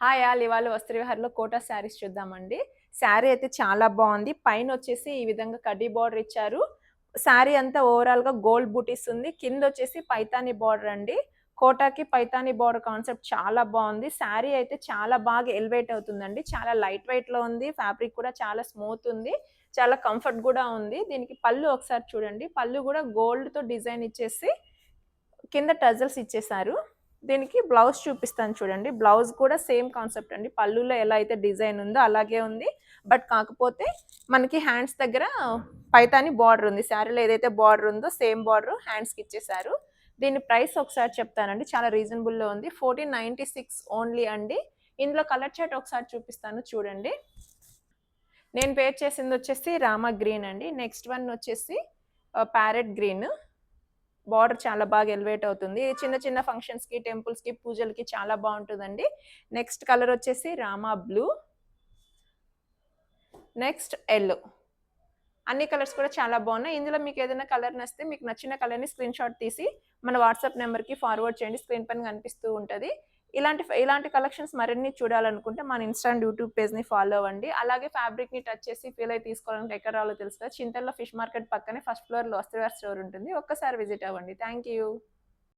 Hi all! ఇవాళ వస్త్రవిహార్‌లో quota saris చూద్దామండి. శారీ అయితే చాలా బావుంది. పైనొచ్చేసి ఈ విధంగా కడ్డీ బార్డర్ ఇచ్చారు. శారీ అంతా ఓవరాల్‌గా గోల్డ్ బూటీస్ ఉంది. కిందొచ్చేసి పైతాని బార్డర్ అండి. కోటాకి పైతాని బార్డర్ కాన్సెప్ట్ చాలా బావుంది. శారీ అయితే చాలా బాగా ఎలివేట్ అవుతుందండి. చాలా లైట్ వెయిట్‌లో ఉంది. ఫ్యాబ్రిక్ కూడా చాలా స్మూత్ ఉంది. చాలా కంఫర్ట్ గూడా ఉంది. దీనికి పళ్ళు ఒకసారి చూడండి. పళ్ళు గూడా గోల్డ్‌తో డిజైన్ ఇచ్చేసి కింద టజల్స్ ఇచ్చేశారు. దీనికి బ్లౌజ్ చూపిస్తాను చూడండి. బ్లౌజ్ కూడా సేమ్ కాన్సెప్ట్ అండి. పళ్ళులో ఎలా అయితే డిజైన్ ఉందో అలాగే ఉంది. బట్ కాకపోతే మనకి హ్యాండ్స్ దగ్గర పైతాని బార్డర్ ఉంది. శారీలో ఏదైతే బార్డర్ ఉందో సేమ్ బార్డర్ హ్యాండ్స్‌కి ఇచ్చేశారు. దీని ప్రైస్ ఒకసారి చెప్తానండి. చాలా రీజనబుల్‌లో ఉంది. 1496 ఓన్లీ అండి. ఇందులో కలర్ చార్ట్ ఒకసారి చూపిస్తాను చూడండి. నేను వేర్ చేసిందొచ్చేసి రామా గ్రీన్ అండి. నెక్స్ట్ వన్ వచ్చేసి ప్యారెట్ గ్రీన్. బార్డర్ చాలా బాగా ఎలివేట్ అవుతుంది. చిన్న చిన్న ఫంక్షన్స్‌కి, టెంపుల్స్‌కి, పూజలకి చాలా బావుంటదండి. నెక్స్ట్ కలర్ వచ్చేసి రామా బ్లూ. Next yellow. అన్ని కలర్స్ కూడా చాలా బావున్నాయి. ఇందులో మీకేదైనా కలర్ నచ్చితే మీకు నచ్చిన కలర్‌ని స్క్రీన్‌షాట్ తీసి మన వాట్సాప్ నంబర్‌కి ఫార్వర్డ్ చేయండి. స్క్రీన్ పైన కనిపిస్తూ ఉంటది. ఇలాంటి కలెక్షన్స్ మరిన్ని చూడాలనుకుంటే మన ఇన్‌స్టా అండ్ యూట్యూబ్ పేజ్‌ని ఫాలో అవ్వండి. అలాగే ఫ్యాబ్రిక్‌ని టచ్ చేసి ఫీల్ అయ్యి తీసుకోవాలంటే ఎక్కడ రావాలో తెలుసు కదా! చింతల్లో ఫిష్ మార్కెట్ పక్కనే ఫస్ట్ ఫ్లోర్‌లో వస్త్రవేర్ స్టోర్ ఉంటుంది. ఒక్కసారి విజిట్ అవ్వండి. Thank you.